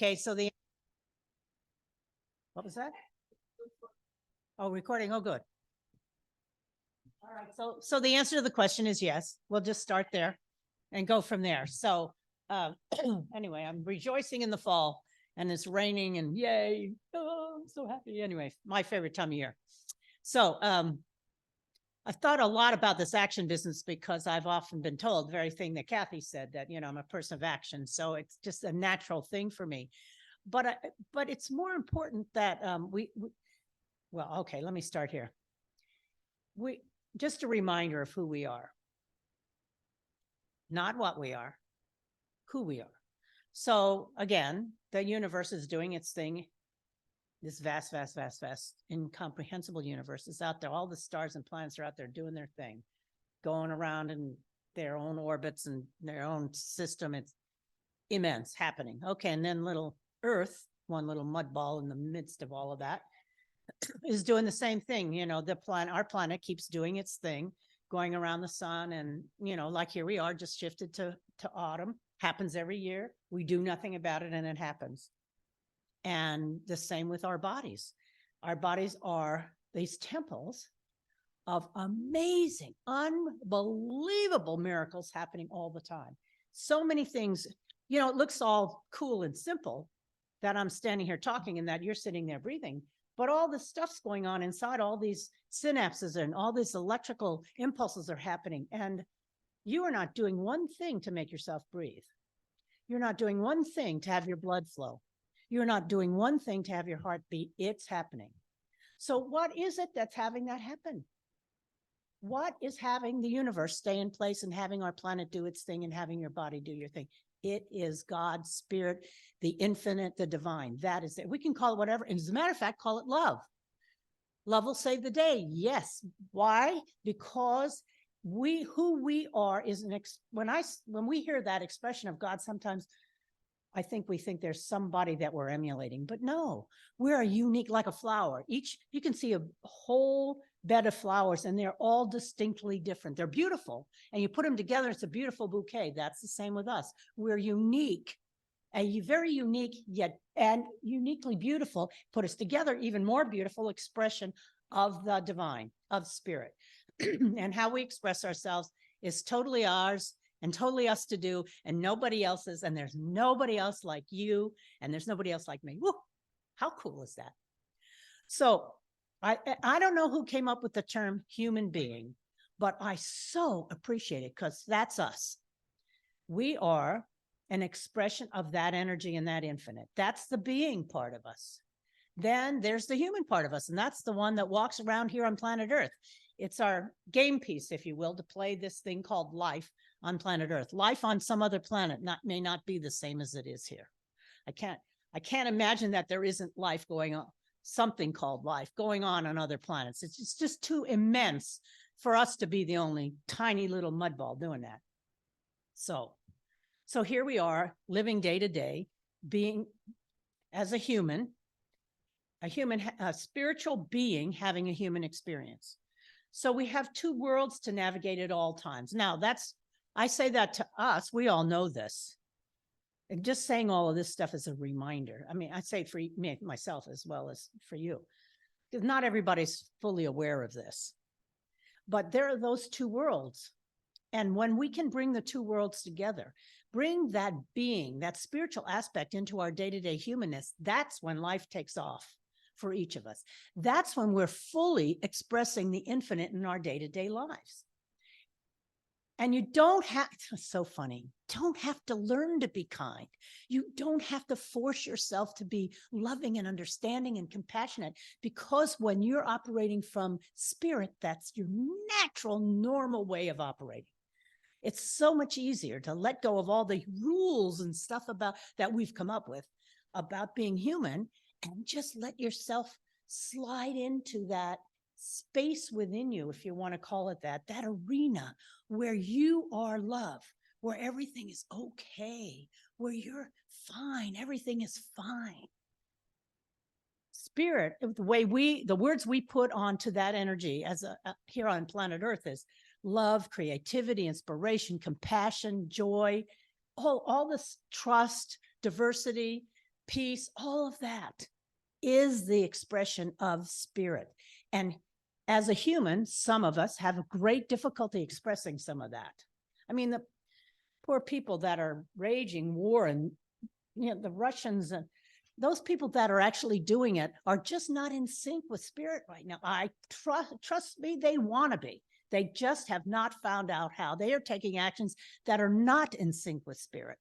Okay, so what was that? Oh, recording. Oh, good. All right. So the answer to the question is yes. We'll just start there and go from there. So anyway, I'm rejoicing in the fall and it's raining and yay. Oh, I'm so happy. Anyway, my favorite time of year. So I've thought a lot about this action business because I've often been told the very thing that Kathy said, that, I'm a person of action. So it's just a natural thing for me. But it's more important that well, okay, let me start here. Just a reminder of who we are, not what we are, who we are. So again, the universe is doing its thing. This vast, incomprehensible universe is out there. All the stars and planets are out there doing their thing, going around in their own orbits and their own system. It's immense happening. Okay, and then little Earth, one little mud ball in the midst of all of that, is doing the same thing. Our planet keeps doing its thing, going around the sun. And, like here we are, just shifted to autumn. Happens every year. We do nothing about it and it happens. And the same with our bodies. Our bodies are these temples of amazing, unbelievable miracles happening all the time. So many things, it looks all cool and simple that I'm standing here talking and that you're sitting there breathing. But all the stuff's going on inside, all these synapses and all these electrical impulses are happening. And you are not doing one thing to make yourself breathe. You're not doing one thing to have your blood flow. You're not doing one thing to have your heart beat. It's happening. So what is it that's having that happen? What is having the universe stay in place and having our planet do its thing and having your body do your thing? It is God's spirit, the infinite, the divine. That is it. We can call it whatever. And as a matter of fact, call it love. Love will save the day. Yes. Why? Because who we are is when we hear that expression of God, sometimes we think there's somebody that we're emulating, but no, we're unique, like a flower. You can see a whole bed of flowers and they're all distinctly different. They're beautiful. And you put them together, it's a beautiful bouquet. That's the same with us. We're unique, a very unique yet and uniquely beautiful, put us together, even more beautiful expression of the divine, of spirit. And how we express ourselves is totally ours and totally us to do, and nobody else's. And there's nobody else like you, and there's nobody else like me. Woo, how cool is that? So I don't know who came up with the term human being, but I so appreciate it because that's us. We are an expression of that energy and that infinite. That's the being part of us. Then there's the human part of us, and that's the one that walks around here on planet Earth. It's our game piece, if you will, to play this thing called life on planet Earth. Life on some other planet may not be the same as it is here. I can't imagine that there isn't life going on, something called life going on other planets. It's just too immense for us to be the only tiny little mud ball doing that. So here we are living day to day, being as a spiritual being having a human experience. So we have two worlds to navigate at all times. Now I say that to us, we all know this. And just saying all of this stuff is a reminder. I mean, I say it for me, myself, as well as for you, because not everybody's fully aware of this. But there are those two worlds. And when we can bring the two worlds together, bring that being, that spiritual aspect into our day-to-day humanness, that's when life takes off for each of us. That's when we're fully expressing the infinite in our day-to-day lives. And you don't have, it's so funny, don't have to learn to be kind. You don't have to force yourself to be loving and understanding and compassionate, because when you're operating from spirit, that's your natural, normal way of operating. It's so much easier to let go of all the rules and stuff that we've come up with about being human and just let yourself slide into that space within you, if you want to call it that arena where you are love, where everything is okay, where you're fine, everything is fine. Spirit, the words we put onto that energy as here on planet Earth is love, creativity, inspiration, compassion, joy, all this trust, diversity, peace, all of that is the expression of spirit. And as a human, some of us have a great difficulty expressing some of that. I mean, the poor people that are raging war, and the Russians and those people that are actually doing it are just not in sync with spirit right now. I trust me, they want to be. They just have not found out how. They are taking actions that are not in sync with spirit,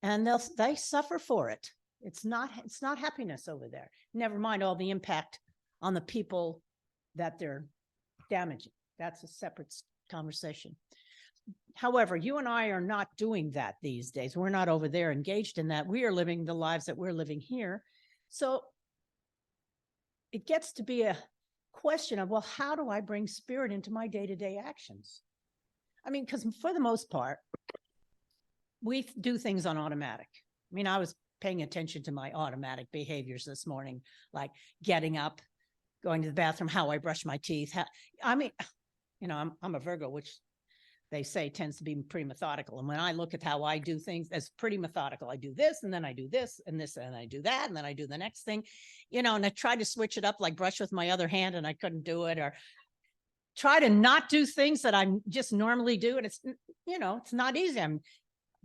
and they suffer for it. It's not happiness over there. Never mind all the impact on the people that they're damaging. That's a separate conversation. However, you and I are not doing that these days. We're not over there engaged in that. We are living the lives that we're living here. So it gets to be a question of, well, how do I bring spirit into my day-to-day actions? I mean, because for the most part, we do things on automatic. I mean, I was paying attention to my automatic behaviors this morning, like getting up, going to the bathroom, how I brush my teeth. I'm a Virgo, which they say tends to be pretty methodical. And when I look at how I do things, it's pretty methodical. I do this, and then I do this, and this, and I do that, and then I do the next thing, and I tried to switch it up, like brush with my other hand, and I couldn't do it, or try to not do things that I just normally do. And it's not easy. I'm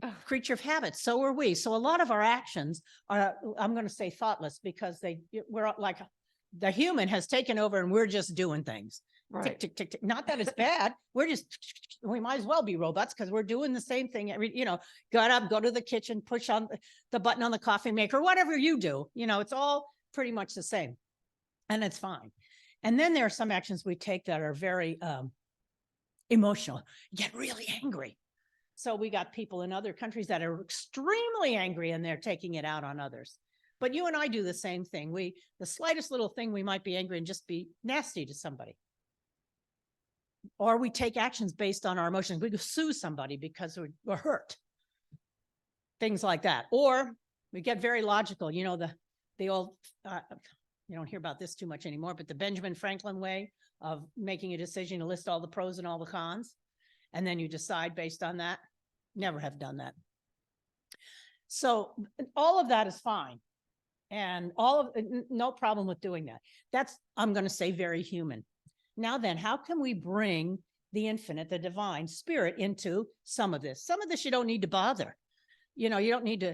a creature of habit. So are we. So a lot of our actions are, I'm going to say thoughtless, because we're like, the human has taken over and we're just doing things. Right. Tick, tick, tick, tick. Not that it's bad. We might as well be robots, because we're doing the same thing. Got up, go to the kitchen, push on the button on the coffee maker, whatever you do, it's all pretty much the same, and it's fine. And then there are some actions we take that are very emotional, get really angry. So we got people in other countries that are extremely angry, and they're taking it out on others. But you and I do the same thing. The slightest little thing, we might be angry and just be nasty to somebody. Or we take actions based on our emotions. We go sue somebody because we're hurt. Things like that. Or we get very logical. The old, you don't hear about this too much anymore, but the Benjamin Franklin way of making a decision, to list all the pros and all the cons, and then you decide based on that. Never have done that. So all of that is fine. And no problem with doing that. That's, I'm going to say, very human. Now then, how can we bring the infinite, the divine spirit into some of this? Some of this you don't need to bother. You don't need to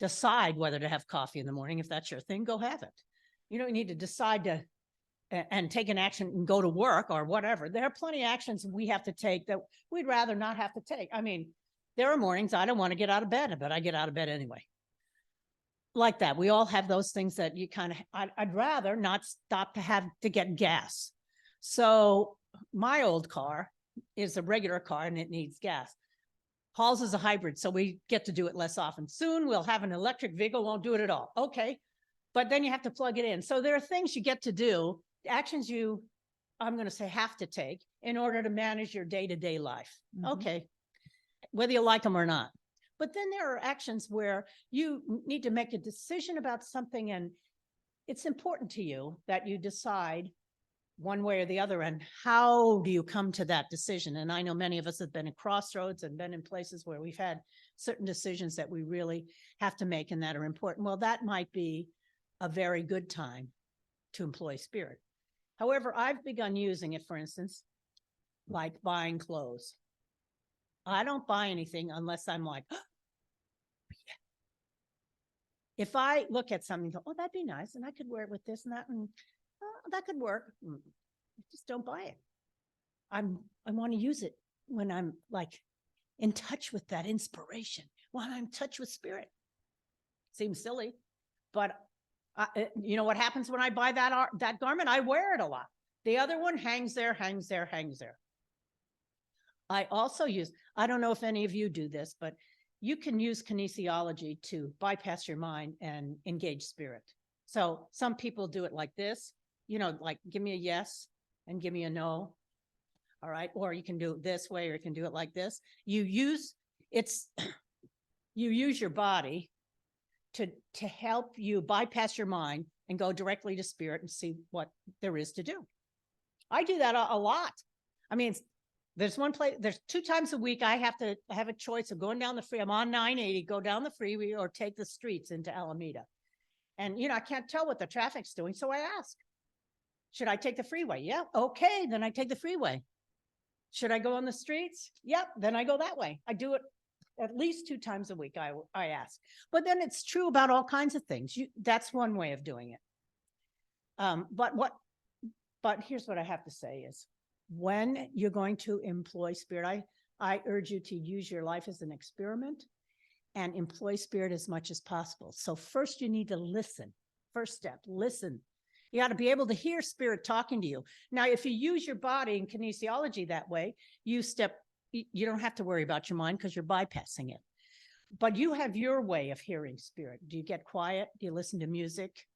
decide whether to have coffee in the morning. If that's your thing, go have it. You don't need to decide to and take an action and go to work or whatever. There are plenty of actions we have to take that we'd rather not have to take. I mean, there are mornings I don't want to get out of bed, but I get out of bed anyway. Like that. We all have those things that you kind of, I'd rather not stop to get gas. So my old car is a regular car and it needs gas. Paul's is a hybrid, so we get to do it less often. Soon we'll have an electric vehicle, won't do it at all. Okay. But then you have to plug it in. So there are things you get to do, actions I'm going to say, have to take in order to manage your day-to-day life. Mm-hmm. Okay. Whether you like them or not. But then there are actions where you need to make a decision about something, and it's important to you that you decide one way or the other. And how do you come to that decision? And I know many of us have been at crossroads and been in places where we've had certain decisions that we really have to make and that are important. Well, that might be a very good time to employ spirit. However, I've begun using it, for instance, like buying clothes. I don't buy anything unless I'm like, oh, yeah. If I look at something and go, oh, that'd be nice, and I could wear it with this and that, and that could work, just don't buy it. I want to use it when I'm like in touch with that inspiration, when I'm in touch with spirit. Seems silly, but you know what happens when I buy that garment? I wear it a lot. The other one hangs there, hangs there, hangs there. I also use, I don't know if any of you do this, but you can use kinesiology to bypass your mind and engage spirit. So some people do it like this, like give me a yes and give me a no. All right. Or you can do it this way, or you can do it like this. You use your body to help you bypass your mind and go directly to spirit and see what there is to do. I do that a lot. I mean, There's one place, there's 2 times a week I have to have a choice of going down the free. I'm on 980, go down the freeway or take the streets into Alameda. And, I can't tell what the traffic's doing. So I ask, should I take the freeway? Yeah. Okay. Then I take the freeway. Should I go on the streets? Yep. Then I go that way. I do it at least 2 times a week. I ask, but then it's true about all kinds of things. That's one way of doing it. But here's what I have to say is, when you're going to employ spirit, I urge you to use your life as an experiment and employ spirit as much as possible. So first you need to listen. First step, listen. You got to be able to hear spirit talking to you. Now, if you use your body in kinesiology that way, you don't have to worry about your mind because you're bypassing it. But you have your way of hearing spirit. Do you get quiet? Do you listen to music?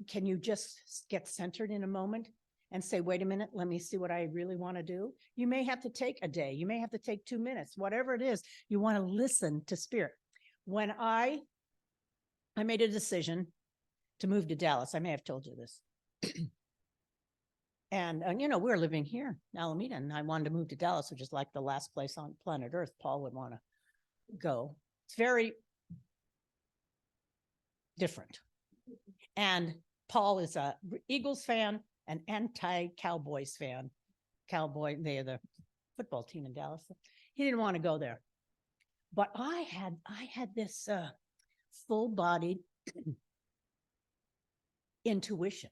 Can you just get centered in a moment and say, wait a minute, let me see what I really want to do? You may have to take a day. You may have to take 2 minutes, whatever it is. You want to listen to spirit. When I made a decision to move to Dallas, I may have told you this. And we're living here in Alameda, and I wanted to move to Dallas, which is like the last place on planet Earth Paul would want to go. It's very different. And Paul is a Eagles fan, an anti-Cowboys fan. They're the football team in Dallas. He didn't want to go there. But I had this full-bodied intuition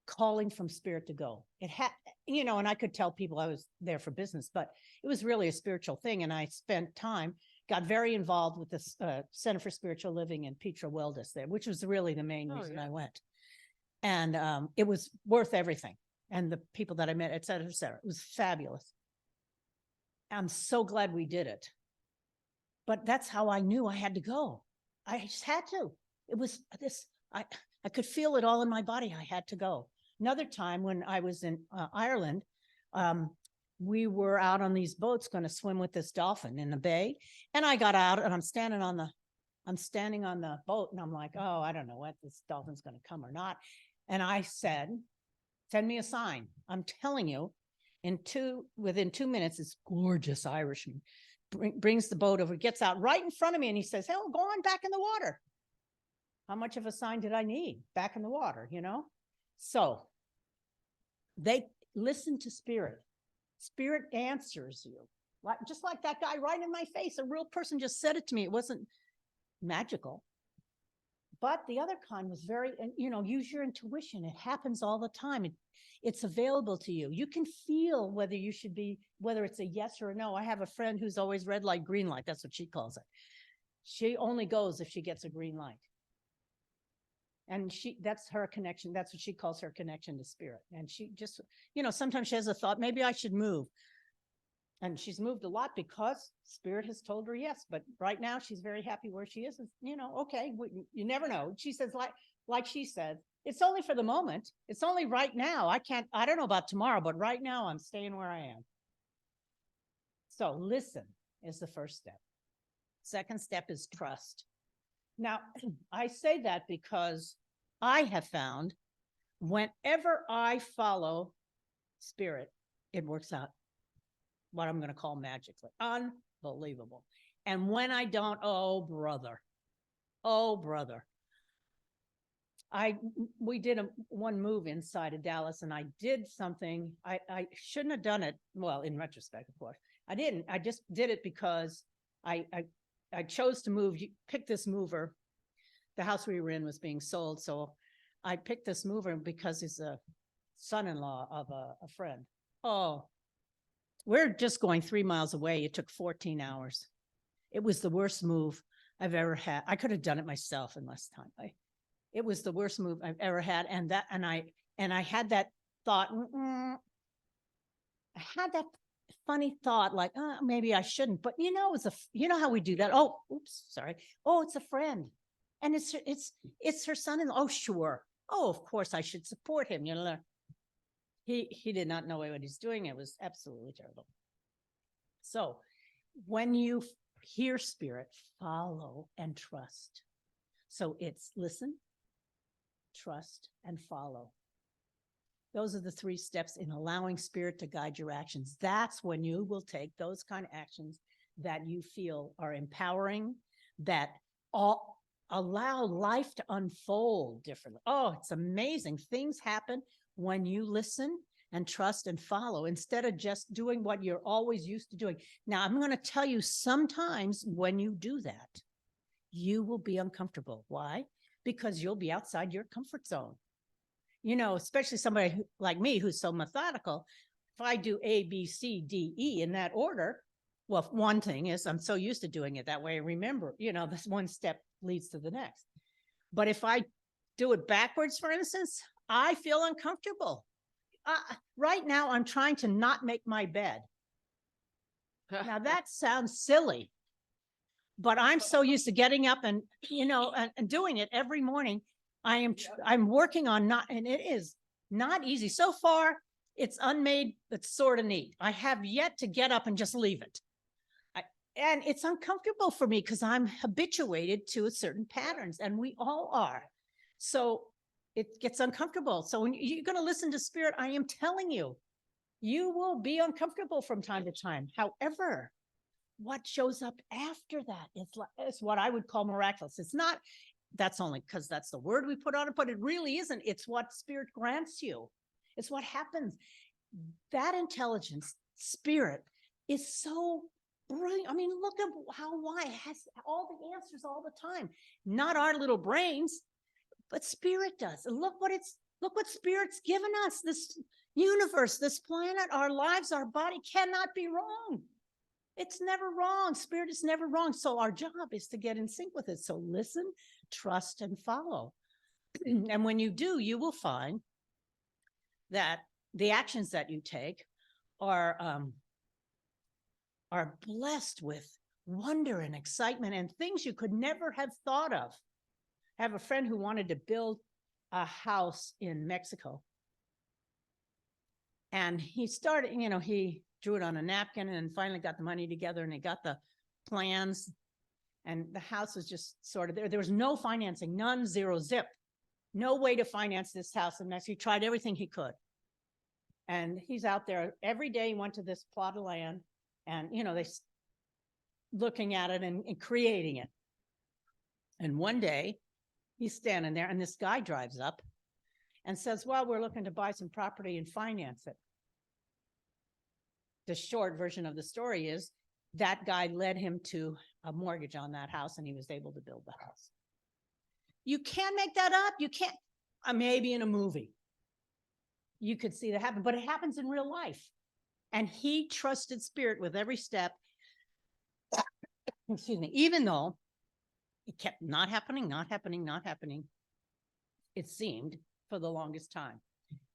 calling from spirit to go. It had, and I could tell people I was there for business, but it was really a spiritual thing. And I spent time, got very involved with the Center for Spiritual Living in Petra Wildis there, which was really the main reason I went. And it was worth everything. And the people that I met, et cetera, et cetera. It was fabulous. I'm so glad we did it. But that's how I knew I had to go. I just had to. It was this, I could feel it all in my body. I had to go. Another time when I was in Ireland, we were out on these boats going to swim with this dolphin in the bay. And I got out and I'm standing on the boat and I'm like, oh, I don't know what this dolphin's going to come or not. And I said, send me a sign. I'm telling you, within 2 minutes, this gorgeous Irishman brings the boat over, gets out right in front of me. And he says, hey, go on back in the water. How much of a sign did I need? Back in the water, So they listen to spirit. Spirit answers you. Just like that guy right in my face. A real person just said it to me. It wasn't magical. But the other kind was very, use your intuition. It happens all the time. It's available to you. You can feel whether it's a yes or a no. I have a friend who's always red light, green light. That's what she calls it. She only goes if she gets a green light. And that's her connection. That's what she calls her connection to spirit. And she just, sometimes she has a thought, maybe I should move. And she's moved a lot because spirit has told her yes. But right now she's very happy where she is. Okay, you never know. She says, like she said, it's only for the moment. It's only right now. I don't know about tomorrow, but right now I'm staying where I am. So listen is the first step. Second step is trust. Now, I say that because I have found whenever I follow spirit, it works out what I'm going to call magically. Unbelievable. And when I don't, oh, brother. We did one move inside of Dallas and I did something. I shouldn't have done it. Well, in retrospect, of course. I didn't. I just did it because I chose to move, pick this mover. The house we were in was being sold. So I picked this mover because he's a son-in-law of a friend. Oh, we're just going 3 miles away. It took 14 hours. It was the worst move I've ever had. I could have done it myself in less time. It was the worst move I've ever had. And I had that thought, I had that funny thought, like, maybe I shouldn't, but it was how we do that. Oh, oops, sorry. Oh, it's a friend. And it's her son-in-law. Oh, sure. Oh, of course I should support him. He did not know what he's doing. It was absolutely terrible. So when you hear spirit, follow and trust. So it's listen, trust, and follow. Those are the 3 steps in allowing spirit to guide your actions. That's when you will take those kind of actions that you feel are empowering, that all allow life to unfold differently. Oh, it's amazing. Things happen when you listen and trust and follow instead of just doing what you're always used to doing. Now, I'm going to tell you, sometimes when you do that, you will be uncomfortable. Why? Because you'll be outside your comfort zone. You know, especially somebody like me who's so methodical. If I do A, B, C, D, E in that order, well, one thing is I'm so used to doing it that way. Remember, you know, this one step leads to the next. But if I do it backwards, for instance, I feel uncomfortable. Right now, I'm trying to not make my bed. Now that sounds silly, but I'm so used to getting up and, you know, and doing it every morning. I'm working on not, and it is not easy. So far, it's unmade, but sort of neat. I have yet to get up and just leave it. And it's uncomfortable for me because I'm habituated to certain patterns, and we all are. So it gets uncomfortable. So when you're going to listen to spirit, I am telling you, you will be uncomfortable from time to time. However, what shows up after that is what I would call miraculous. It's not, that's only because that's the word we put on it, but it really isn't. It's what spirit grants you. It's what happens. That intelligence, spirit, is so brilliant. I mean, look at why it has all the answers all the time. Not our little brains, but spirit does. And look what spirit's given us. This universe, this planet, our lives, our body cannot be wrong. It's never wrong. Spirit is never wrong. So our job is to get in sync with it. So listen, trust, and follow. And when you do, you will find that the actions that you take are blessed with wonder and excitement and things you could never have thought of. I have a friend who wanted to build a house in Mexico. And he started, you know, he drew it on a napkin and finally got the money together and he got the plans. And the house was just sort of there. There was no financing, none, zero, zip. No way to finance this house. And he tried everything he could. And he's out there every day. He went to this plot of land and, you know, they looking at it and creating it. And one day he's standing there and this guy drives up and says, well, we're looking to buy some property and finance it. The short version of the story is that guy led him to a mortgage on that house and he was able to build the house. You can't make that up. You can't, maybe in a movie, you could see that happen, but it happens in real life. And he trusted spirit with every step. Excuse me, even though it kept not happening, it seemed for the longest time.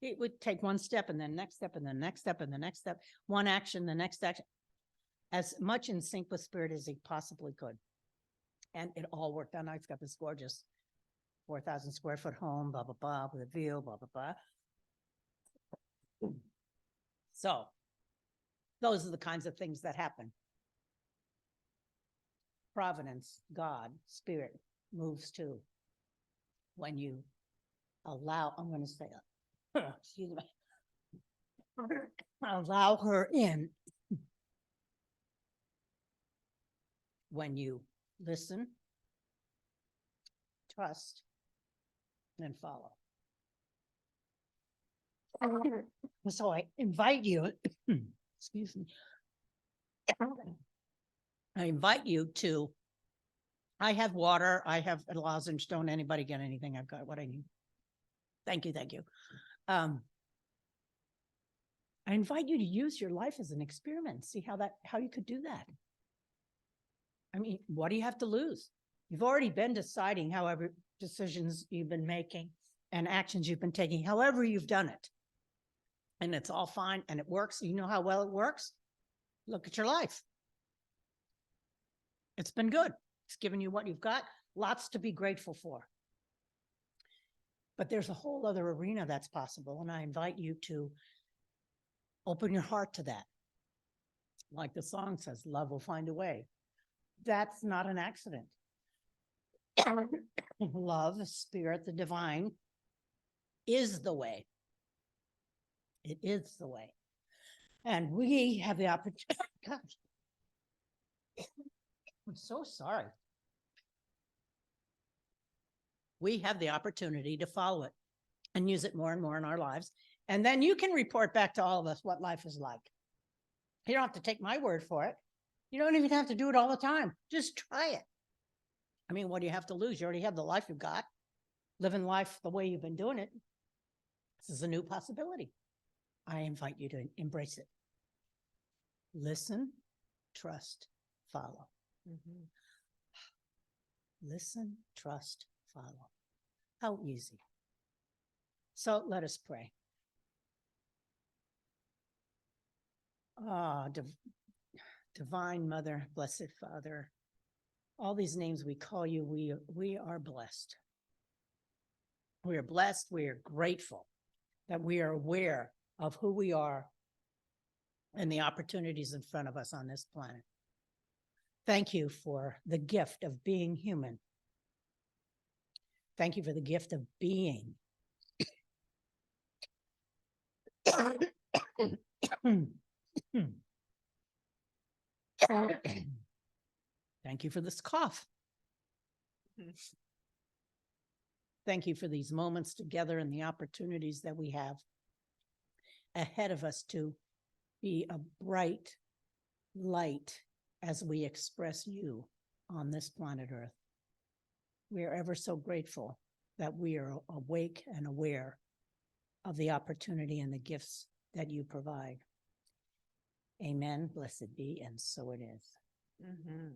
It would take one step and then next step and then next step and the next step, one action, the next action, as much in sync with spirit as he possibly could. And it all worked out. Now he's got this gorgeous 4,000 square foot home, blah, blah, blah, with a view, blah, blah, blah. So those are the kinds of things that happen. Providence, God, spirit moves too. When you allow, I'm going to say, excuse me, allow her in. When you listen, trust, and follow. So I invite you, excuse me, I invite you to, I have water, I have a lozenge, don't anybody get anything, I've got what I need. Thank you, thank you. I invite you to use your life as an experiment, see how you could do that. I mean, what do you have to lose? You've already been deciding however decisions you've been making and actions you've been taking, however you've done it. And it's all fine and it works. You know how well it works? Look at your life. It's been good. It's given you what you've got, lots to be grateful for. But there's a whole other arena that's possible. And I invite you to open your heart to that. Like the song says, love will find a way. That's not an accident. Love, the spirit, the divine is the way. It is the way. And we have the opportunity. Gosh, I'm so sorry. We have the opportunity to follow it and use it more and more in our lives. And then you can report back to all of us what life is like. You don't have to take my word for it. You don't even have to do it all the time. Just try it. I mean, what do you have to lose? You already have the life you've got. Living life the way you've been doing it. This is a new possibility. I invite you to embrace it. Listen, trust, follow. Mm-hmm. Listen, trust, follow. How easy. So let us pray. Ah, Divine Mother, Blessed Father, all these names we call you, we are blessed. We are blessed. We are grateful that we are aware of who we are and the opportunities in front of us on this planet. Thank you for the gift of being human. Thank you for the gift of being. Thank you for this cough. Thank you for these moments together and the opportunities that we have ahead of us to be a bright light as we express you on this planet Earth. We are ever so grateful that we are awake and aware of the opportunity and the gifts that you provide. Amen. Blessed be, and so it is. Mm-hmm.